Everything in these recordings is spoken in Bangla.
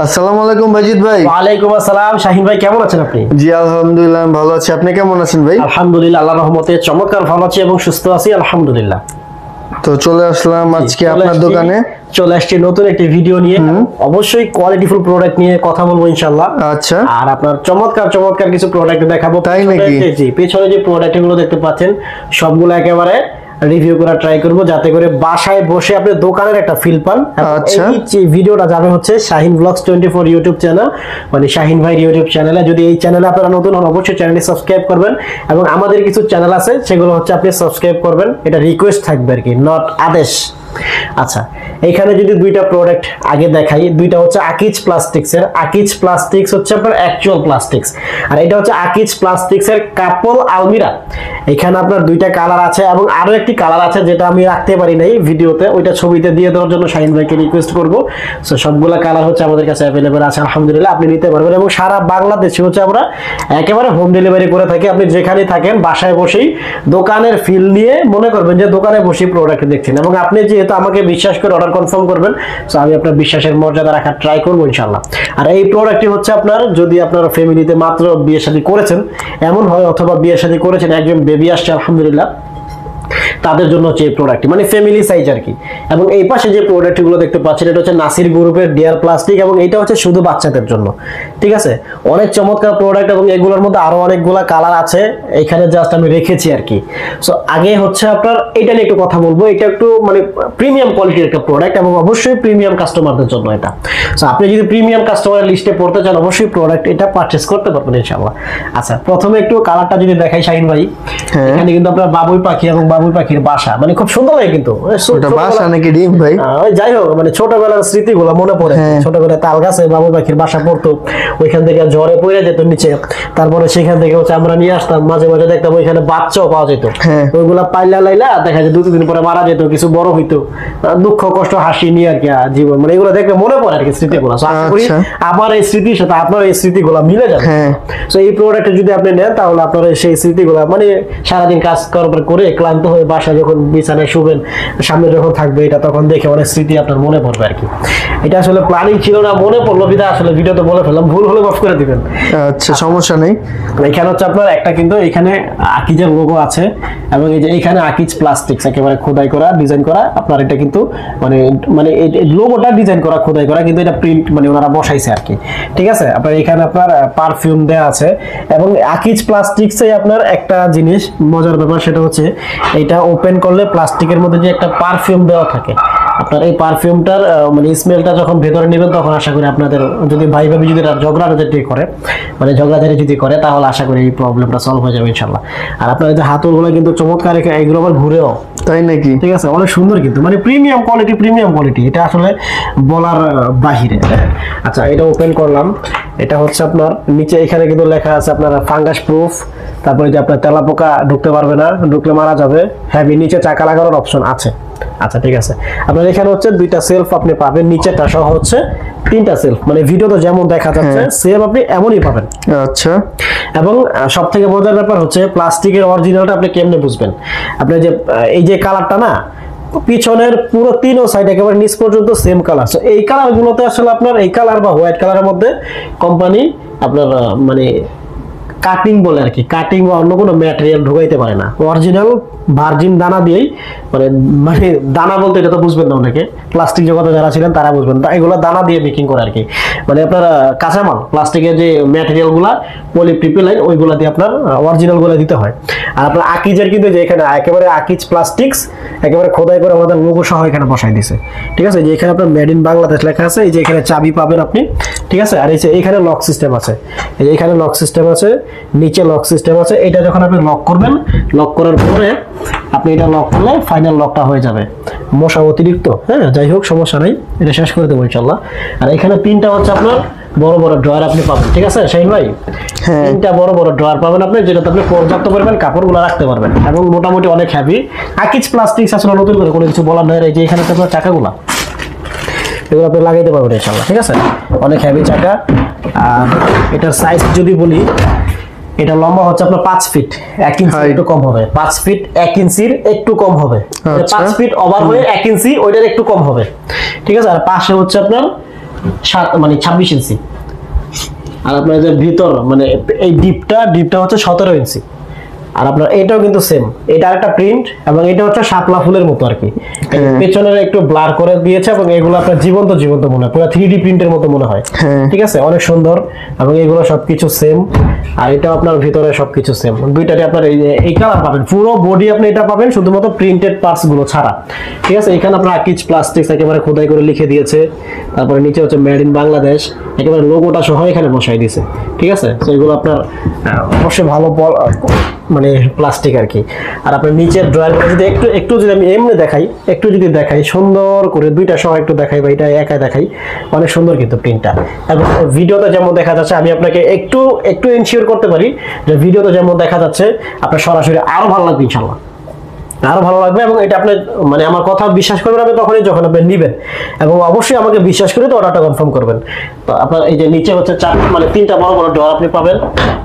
আসসালামু আলাইকুম বাজিদ ভাই। ওয়ালাইকুম আসসালাম শাহিন ভাই, কেমন আছেন আপনি? জি আলহামদুলিল্লাহ আমি ভালো আছি, আপনি কেমন আছেন ভাই? আলহামদুলিল্লাহ, আল্লাহর রহমতে চমৎকার ভালো আছি এবং সুস্থ আছি আলহামদুলিল্লাহ। তো চলে আসলাম আজকে আপনার দোকানে, চলে আসছি নতুন একটি ভিডিও নিয়ে। অবশ্যই কোয়ালিটিফুল প্রোডাক্ট নিয়ে কথা বলবো ইনশাআল্লাহ। আচ্ছা, আর আপনার চমৎকার চমৎকার কিছু প্রোডাক্ট দেখাবো। তাই নাকি? জি, পেছনে যে প্রোডাক্ট গুলো দেখতে পাচ্ছেন সবগুলো একেবারে রিভিউ করা ট্রাই করব, যাতে করে বাসায় বসে আপনি দোকানের একটা ফিল পান। আচ্ছা, এই ভিডিওটা যাবে হচ্ছে শাহিন ব্লগস 24 ইউটিউব চ্যানেল, মানে শাহিন ভাই ইউটিউব চ্যানেলে। যদি এই চ্যানেলে আপনারা নতুন হন অবশ্যই চ্যানেলটি সাবস্ক্রাইব করবেন, এবং আমাদের কিছু চ্যানেল আছে সেগুলো হচ্ছে আপনি সাবস্ক্রাইব করবেন, এটা রিকোয়েস্ট থাকবে আর কি, নট আদেশ। আচ্ছা, এখানে যদি দুইটা প্রোডাক্ট আগে দেখাই, দুইটা হচ্ছে আকিজ প্লাস্টিক্স এর। আকিজ প্লাস্টিক্স হচ্ছে আপনার অ্যাকচুয়াল প্লাস্টিক্স, আর এটা হচ্ছে আকিজ প্লাস্টিক্স এর কাপল আলমিরা। এখানে আপনার দুইটা কালার আছে এবং আরো একটি কালার আছে যেটা আমি রাখতে পারি নাই ভিডিওতে, ওইটা ছবিতে দিয়ে দেওয়ার জন্য শাহিন ভাইকে রিকোয়েস্ট করবো। সো সবগুলা কালার হচ্ছে আমাদের কাছে অ্যাভেলেবেল আছে আলহামদুলিল্লাহ, আপনি নিতে পারবেন। এবং সারা বাংলাদেশে হচ্ছে আমরা একেবারে হোম ডেলিভারি করে থাকি। আপনি যেখানেই থাকেন বাসায় বসেই দোকানের ফিল নিয়ে মনে করবেন যে দোকানে বসেই প্রোডাক্ট দেখছেন, এবং আপনি যেহেতু আমাকে বিশ্বাস করে অর্ডার কনফার্ম করবেন, সো আমি আপনার বিশ্বাসের মর্যাদা রাখার ট্রাই করবো ইনশাআল্লাহ। আর এই প্রোডাক্টটি হচ্ছে আপনার, যদি আপনার ফ্যামিলিতে মাত্র বিয়ে শাদী করেছেন এমন হয়, অথবা বিয়ে শাদী করেছেন একজন বেবি আসছে আলহামদুলিল্লাহ, তাদের জন্য হচ্ছে এই প্রোডাক্টটি, মানে ফ্যামিলি সাইজ আর কি। এবং এই পাশে যে প্রোডাক্টগুলো দেখতে পাচ্ছেন এটা হচ্ছে নাসির গ্রুপের ডিয়ার প্লাস্টিক, এবং এটা হচ্ছে শুধু বাচ্চাদের জন্য। ঠিক আছে, অনেক চমৎকার প্রোডাক্ট, এবং এগুলোর মধ্যে আরো অনেকগুলো কালার আছে, এখানে জাস্ট আমি রেখেছি আর কি। সো আগে হচ্ছে আপনার এটা নিয়ে একটু কথা বলবো। এটা একটু মানে প্রিমিয়াম কোয়ালিটির একটা প্রোডাক্ট, এবং অবশ্যই প্রিমিয়াম কাস্টমারদের জন্য এটা। সো আপনি যদি প্রিমিয়াম কাস্টমারের লিস্টে পড়তে চান অবশ্যই প্রোডাক্ট এটা পারচেজ করতে পারবেন ইনশাআল্লাহ। আচ্ছা, প্রথমে একটু কালারটা যদি দেখাই শাহিন ভাই, এখানে কিন্তু আপনার বাবুই পাখি এবং বাবুই পাখির বাসা, মানে খুব সুন্দর লাগে কিন্তু। বাসা নাকি ডিম ভাই? যাই হোক, মানে ছোটবেলার স্মৃতিগুলো মনে পড়ে। ছোটবেলায় তাল গাছে বাবুই পাখির বাসা পড়তো, ওইখান থেকে ঝড়ে পড়ে যেত নিচে, তারপরে সেখান থেকে হচ্ছে আমরা নিয়ে আসতাম, মাঝে মাঝে দেখতাম ওইখানে বাচ্চাও পাওয়া যেত। ওইগুলা পাইলা লাইলা দেখা যায় 2-3 দিন পরে মারা যেত, কিছু বড় হইতো, দুঃখ কষ্ট হাসি নিয়ে আর কি জীবন, মানে এগুলো দেখলে মনে পড়ে আর কি স্মৃতিগুলো। আবার এই স্মৃতির সাথে আপনার এই স্মৃতিগুলো মিলে যাবে। তো এই প্রোডাক্ট যদি আপনি নেন তাহলে আপনার সেই স্মৃতিগুলো, মানে সারাদিন কাজ করার করে ক্লান্ত হয়ে বাসা যখন বিছানায় শুবেন, সামনে যখন থাকবে এটা, তখন দেখে অনেক স্মৃতি আপনার মনে পড়বে আর কি। এটা আসলে প্ল্যানিং ছিল না, মনে পড়লো বিধা আসলে ভিডিওতে বলে ফেললাম, ভুল হলে মাফ করে দিবেন। আচ্ছা, সমস্যা নেই। এখানে হচ্ছে আপনার একটা কিন্তু এখানে আকিজের লোগো আছে, এবং এই যে এখানে আকিজ প্লাস্টিক্স একেবারে খোদাই করা, ডিজাইন করা আপনার। এটা কিন্তু মানে মানে এই লোগোটা ডিজাইন করা, খোদাই করা, কিন্তু এটা প্রিন্ট মানে ওনারা বসাইছে আর কি। ঠিক আছে, আপনার এখানে আপনার পারফিউম দেওয়া আছে, এবং আকিজ প্লাস্টিক্সে আপনার একটা জিনিস মজার ব্যাপার, সেটা হচ্ছে এটা ওপেন করলে প্লাস্টিকের মধ্যে যে একটা পারফিউম দেওয়া থাকে, আপনার এই পারফিউমটার মানে স্মেলটা যখন ভেতরে নেবেন তখন আশা করি আপনাদের, যদি ভাই ভাবি যদি ঝগড়াঝাটি করে, মানে ঝগড়াঝাটি যদি করে, তাহলে আশা করি এই প্রবলেমটা সলভ হয়ে যাবে ইনশাআল্লাহ। আর আপনার এই যে হাতলগুলো কিন্তু চমৎকার, এগুলো আবার ঘুরেও, তাই নাকি? ঠিক আছে, অনেক সুন্দর কিন্তু, মানে প্রিমিয়াম কোয়ালিটি, এটা আসলে বলার বাহিরে। আচ্ছা, এটা ওপেন করলাম, এটা হচ্ছে আপনার নিচে এখানে কিন্তু লেখা আছে আপনার ফাঙ্গাস প্রুফ, তারপরে যে আপনার তেলাপোকা ঢুকতে পারবে না, ঢুকলে মারা যাবে, হ্যাভি, নিচে চাকা লাগানোর অপশন আছে। আচ্ছা, ঠিক আছে, আপনার এখানে হচ্ছে 2টা সেলফ আপনি পাবেন, নিচেটা সহ হচ্ছে 3টা সেলফ, মানে ভিডিওতে যেমন দেখা যাচ্ছে সেম আপনি এমনই পাবেন। আচ্ছা, এবং সব থেকে মজার ব্যাপার হচ্ছে প্লাস্টিকের অরিজিনালটা আপনি কেমনে বুঝবেন? আপনি যে এই যে কালারটা না, পিছনের পুরো 3 সাইড একেবারে নিচ পর্যন্ত সেম কালার। সো এই কালার গুলোতে আসলে আপনার এই কালার বা হোয়াইট কালারের মধ্যে কোম্পানি আপনার মানে কাটিং বলে আর কি, কাটিং বা অন্য কোনো ম্যাটেরিয়াল ঢুকাইতে পারে না। অরিজিনাল ভার্জিন দানা দিয়েই, মানে মানে দানা বলতে এটা তো বুঝবেন না অনেকে, প্লাস্টিক জগতে যারা ছিলেন তারা বুঝবেন, এগুলো দানা দিয়ে মেকিং করে আর কি। মানে আপনার কাঁচামাল প্লাস্টিকের যে ম্যাটেরিয়ালগুলা, পলিপ্রিপিলাইন, ওইগুলা দিয়ে আপনার অরিজিনালগুলো দিতে হয়। আর আপনার আকিজের কিন্তু যে এখানে একেবারে আকিজ প্লাস্টিক্স একেবারে খোদাই করে আমাদের লোগো সহ এখানে বসাই দিয়েছে। ঠিক আছে, যে এখানে আপনার মেড ইন বাংলাদেশ লেখা আছে, এই যে এখানে চাবি পাবেন আপনি। ঠিক আছে, আর এই যে এখানে লক সিস্টেম আছে, এই যে এখানে লক সিস্টেম আছে, নিচে লক সিস্টেম আছে। এটা যখন আপনি লক করবেন, লক করার পরে আপনি এটা লক করলে ফাইনাল লকটা হয়ে যাবে। মশা অতিরিক্ত, যাই হোক সমস্যা নাই, এটা শেষ করে দেবো ইনশাআল্লাহ। আর এখানে 3টা হচ্ছে আপনার বড় বড় ড্রয়ার আপনি পাবেন। ঠিক আছে শাহিন ভাই, 3টা বড় বড় ড্রয়ার পাবেন আপনি, যেটাতে আপনি পর্যাপ্ত পরিমাণ কাপড়গুলো রাখতে পারবেন, এবং মোটামুটি অনেক হেভি। আকিজ প্লাস্টিক্স আসলে নতুন করে কোনো কিছু বলার নয়। এই যে এখানে আপনার চাকাগুলা, এগুলো আপনি লাগাইতে পারবেন ইনশাআল্লাহ। ঠিক আছে, অনেক হেভি চাকা। আর এটার সাইজ যদি বলি, এটা লম্বা হচ্ছে আপনার 5 ফিট 1 ইঞ্চি, একটু কম হবে। 5 ফিট 1 ইঞ্চির একটু কম হবে, 5 ফিট ওভার হয়ে 1 ইঞ্চি ওইটার একটু কম হবে। ঠিক আছে, আর পাশে হচ্ছে আপনার মানে 26 ইঞ্চি। আর আপনার যে ভিতর মানে এই ডিপটা হচ্ছে 17 ইঞ্চি। আর আপনার এটাও কিন্তু সেম, এটা একটা প্রিন্ট এবং এটা হচ্ছে শাপলা ফুলের মতো আর কি। পেছনের একটু ব্লার করে দিয়েছে এবং এগুলো আপনার জীবন্ত মনে হয়, পুরো 3D প্রিন্টের মতো মনে হয়। ঠিক আছে, অনেক সুন্দর এবং এগুলো সবকিছু সেম। আর এটা আপনার ভিতরে সবকিছু সেম, দুইটারই আপনার এই কালার পাবেন, পুরো বডি আপনি এটা পাবেন শুধুমাত্র প্রিন্টেড পার্টস গুলো ছাড়া। ঠিক আছে, এখানে আপনার আকিজ প্লাস্টিক্স একেবারে খোদাই করে লিখে দিয়েছে, তারপরে নিচে হচ্ছে মেড ইন বাংলাদেশ, একেবারে লোগোটা সহ এখানে বসাই দিয়েছে। ঠিক আছে, তো এগুলো আপনার অবশ্যই ভালো মানে প্লাস্টিক আর কি। আর আপনার নিচের ড্রয়ারগুলো যদি একটু যদি আমি এমনি দেখাই, একটু যদি দেখাই সুন্দর করে দুইটা সহ একটু দেখাই বা এটা একা দেখাই, অনেক সুন্দর কিন্তু প্রিন্টটা। এবং ভিডিওতে যেমন দেখা যাচ্ছে, আমি আপনাকে একটু এনশিওর করতে পারি যে ভিডিওতে যেমন দেখা যাচ্ছে আপনার সরাসরি আরো ভালো লাগবে ইনশাল্লাহ, আরো ভালো লাগবে। এবং এটা আপনি মানে আমার কথা বিশ্বাস করবেন আপনি তখনই যখন আপনি নেবেন, এবং অবশ্যই আমাকে বিশ্বাস করে তো অর্ডারটা কনফার্ম করবেন। তো আপনার এই যে নিচে হচ্ছে মানে 3টা বড় বড় ড্রয়ার আপনি পাবেন।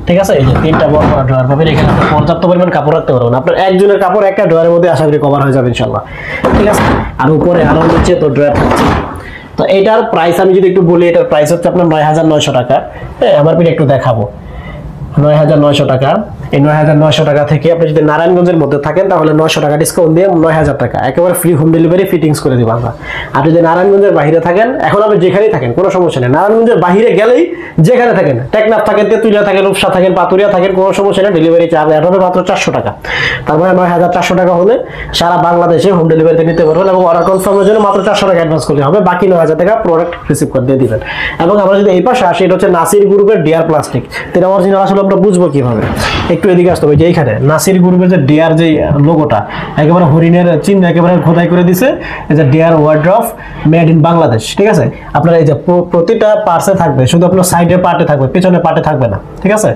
ঠিক আছে, এই যে 3টা বড় বড় ড্রয়ার পাবেন, এখানে আপনি পর্যাপ্ত পরিমাণ কাপড় রাখতে পারবেন। আপনার একজনের কাপড় একটা ড্রয়ারের মধ্যে আশা করি কভার হয়ে যাবে ইনশাল্লাহ। ঠিক আছে, আর উপরে আরো নিচে তো ড্রয়ার থাকছে। তো এটার প্রাইস আমি যদি একটু বলি, এটার প্রাইস হচ্ছে আপনার 9,900 টাকা। হ্যাঁ, আমার পিন একটু দেখাবো, 9,900 টাকা। এই 9,900 টাকা থেকে আপনি যদি নারায়ণগঞ্জের মধ্যে থাকেন তাহলে 900 টাকা ডিসকাউন্ট দিয়ে 9,000 টাকা একেবারে ফ্রি হোম ডেলিভারি ফিটিংস করে দিব আমরা। আর যদি নারায়ণগঞ্জের বাইরে থাকেন, এখন আপনি যেখানেই থাকেন কোনো সমস্যা নেই, নারায়ণগঞ্জের বাইরে গেলেই যেখানে থাকেন, টেকনাফ থাকেন, তেতুলিয়া থাকেন, রূপসা থাকেন, পাতুরিয়া থাকেন, কোনো সমস্যা নেই, ডেলিভারি চার্জ অ্যাড হবে মাত্র 400 টাকা। তারপরে 9,400 টাকা হলে সারা বাংলাদেশে হোম ডেলিভারিতে নিতে পারবেন এবং অর্ডার কনফার্মের জন্য মাত্র 400 টাকা অ্যাডভান্স করলে হবে, বাকি 9,000 টাকা প্রোডাক্ট রিসিভ করে দিয়ে দিবেন। এবং আমরা যদি এই পাশে আসি, এটা হচ্ছে নাসির গ্রুপের ডিয়ার প্লাস্টিক। এটা অরিজিনাল আসলে আমরা বুঝবো কিভাবে, একটু এদিকে আসতে হবে। যে এইখানে নাসির গ্রুপের যে ডিয়ার যে লোগোটা একেবারে হরিণের চিহ্ন একেবারে খোদাই করে দিছে, এই যে dear wardrobe made in Bangladesh. ঠিক আছে, আপনার এই যে প্রতিটা পার্টসে থাকবে, শুধু আপনার সাইডের পার্টে থাকবে, পিছনের পার্টে থাকবে না। ঠিক আছে,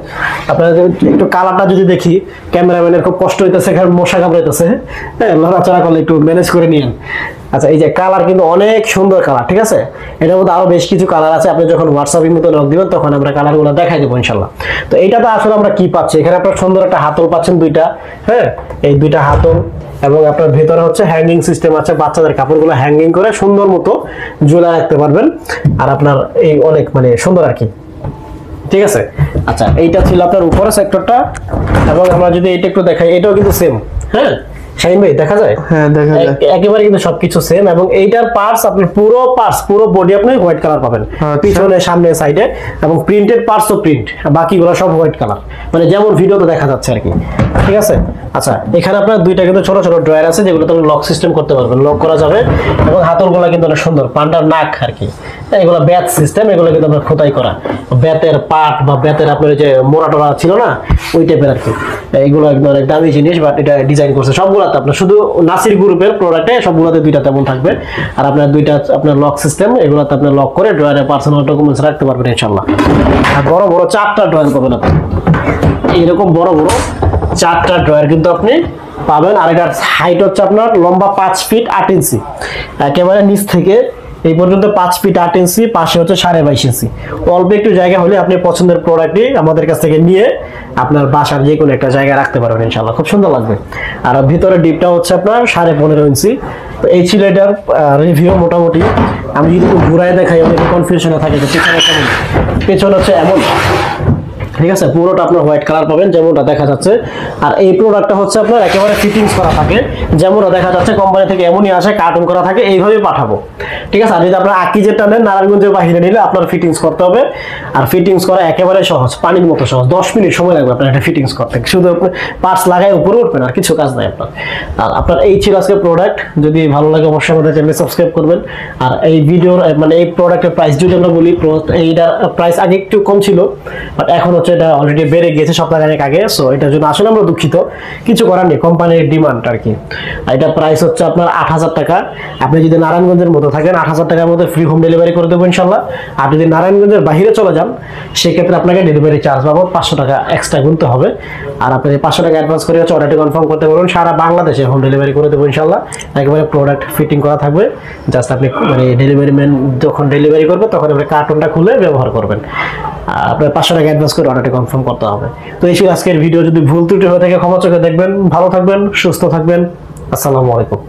আপনারা একটু কালারটা যদি দেখি, ক্যামেরাম্যানের খুব কষ্ট হইতেছে, এখানে মশা কামড়াইতেছে, হ্যাঁ, লড়াচড়া করলে একটু ম্যানেজ করে নিয়েন। আচ্ছা, এই যে কালার কিন্তু অনেক সুন্দর কালার। ঠিক আছে, এটার মধ্যে আরো বেশ কিছু কালার আছে, আপনি যখন হোয়াটসঅ্যাপের মতো লগ দিবেন তখন আমরা কালারগুলো দেখাই দেবো ইনশাল্লাহ। তো এইটাতে আসলে আমরা কি পাচ্ছি, এখানে আপনার সুন্দর একটা হাতল পাচ্ছেন দুইটা, হ্যাঁ, এই দুইটা হাতল, এবং আপনার ভেতরে হচ্ছে হ্যাঙ্গিং সিস্টেম আছে, বাচ্চাদের কাপড়গুলো হ্যাঙ্গিং করে সুন্দর মতো ঝুলা রাখতে পারবেন। আর আপনার এই অনেক মানে সুন্দর আর কি। ঠিক আছে, আচ্ছা, এইটা ছিল আপনার উপরের সেক্টরটা। এবং আমরা যদি এটা একটু দেখাই, এটাও কিন্তু সেম। হ্যাঁ শাহিন ভাই, দেখা যায়? হ্যাঁ, দেখা যায়। একেবারে কিন্তু সবকিছু সেম। এবং এইটার পার্টস আপনি পুরো বডি আপনি হোয়াইট কালার পাবেন, পিছনে, সামনে, সাইডে। এবং প্রিন্টেড পার্টসও প্রিন্ট, বাকিগুলো সব হোয়াইট কালার, মানে যেমন ভিডিওতে দেখা যাচ্ছে আর কি। ঠিক আছে, আচ্ছা, এখানে আপনার দুইটা কিন্তু ছোট ছোট ড্রয়ার আছে, যেগুলো আপনি লক সিস্টেম করতে পারবেন, লক করা যাবে। এবং হাতলগুলো কিন্তু অনেক সুন্দর, পান্ডার নাক আর কি, এগুলো ব্যাত সিস্টেম, এগুলো কিন্তু আপনার খোদাই করা, বেতের পাট বা বেতের আপনার যে মোড়াটোরা ছিল না, ওই টাইপের আর কি। এগুলো একদম অনেক দামি জিনিস, বাট এটা ডিজাইন করছে সবগুলোতে আপনার, শুধু নাসির গ্রুপের প্রোডাক্টে সবগুলোতে দুইটা তেমন থাকবে। আর আপনার দুইটা আপনার লক সিস্টেম, এগুলোতে আপনি লক করে ড্রয়ারে পার্সোনাল ডকুমেন্টস রাখতে পারবেন ইনশাআল্লাহ। আর বড় বড় 4টা ড্রয়ার পাবেন আপনি, এরকম বড় বড় 4টা ড্রয়ার কিন্তু আপনি পাবেন। আর এটার হাইট হচ্ছে আপনার লম্বা 5 ফিট 8 ইঞ্চি, একেবারে নিচ থেকে এই পর্যন্ত 5 ফিট 8 ইঞ্চি, পাশে হচ্ছে 22.5 ইঞ্চি। অল্প একটু জায়গা হলে আপনি পছন্দের প্রোডাক্টটি আমাদের কাছ থেকে নিয়ে আপনার বাসার যে কোনো একটা জায়গায় রাখতে পারবেন ইনশাআল্লাহ, খুব সুন্দর লাগবে। আর ভিতরে ডিপটা হচ্ছে আপনার 15.5 ইঞ্চি। তো এই ছিল এটার রিভিউ মোটামুটি। আমি যদি একটু ঘুরায় দেখাই, অনেকে কনফিউশনে থাকে যে পেছনে কেমন, পেছনে হচ্ছে এমন। ঠিক আছে, পুরোটা আপনার হোয়াইট কালার পাবেন যেমনটা দেখা যাচ্ছে। আর এই প্রোডাক্টটা হচ্ছে আপনার একেবারে ফিটিংস করা থাকে, যেমনটা দেখা যাচ্ছে কোম্পানি থেকে এমনই আসে, কার্টুন করা থাকে, এইভাবে পাঠাবো। ঠিক আছে, আর যদি আপনার আকিজেরটা নেন, নারায়ণগঞ্জের বাইরে নিলে আপনার ফিটিংস করতে হবে। আর ফিটিংস করা একেবারে সহজ, পানির মতো সহজ, 10 মিনিট সময় লাগবে আপনার এটা ফিটিংস করতে, শুধু আপনি পার্টস লাগাই উপরে উঠবেন, আর কিছু কাজ নাই আপনার। আর আপনার এই ছিল আজকে প্রোডাক্ট। যদি ভালো লাগে অবশ্যই আমাদের চ্যানেল সাবস্ক্রাইব করবেন। আর এই ভিডিওর মানে এই প্রোডাক্টের প্রাইস যদি আমরা বলি, এইটার প্রাইস আগে একটু কম ছিল, বাট এখন হচ্ছে এটা অলরেডি বেড়ে গিয়েছে সপ্তাহখানেক আগে। সো এটার জন্য আসলে আমরা দুঃখিত, কিছু করার নেই, কোম্পানির ডিমান্ড আর কি। এটা প্রাইস হচ্ছে আপনার 8,000 টাকা। আপনি যদি নারায়ণগঞ্জের মতো থাকেন, 8,000 টাকার মধ্যে ফ্রি হোম ডেলিভারি করে দেবো ইনশাল্লাহ। আর যদি নারায়ণগঞ্জের বাইরে চলে যান, সেক্ষেত্রে আপনাকে ডেলিভারি চার্জ বাবদ 500 টাকা এক্সট্রা গুনতে হবে। আর আপনি 500 টাকা অ্যাডভান্স করে হচ্ছে অর্ডারটি কনফার্ম করতে পারবেন, সারা বাংলাদেশে হোম ডেলিভারি করে দেবো ইনশাল্লাহ। একেবারে প্রোডাক্ট ফিটিং করা থাকবে, জাস্ট আপনি মানে ডেলিভারি ম্যান যখন ডেলিভারি করবে তখন আপনি কার্টুনটা খুলে ব্যবহার করবেন। আপনার 500 টাকা অ্যাডভান্স করে অর্ডারটি কনফার্ম করতে হবে। তো এই ছিল আজকের ভিডিও। যদি ভুল ত্রুটি হয়ে থাকে ক্ষমা চোখে দেখবেন। ভালো থাকবেন, সুস্থ থাকবেন। আসসালামু আলাইকুম।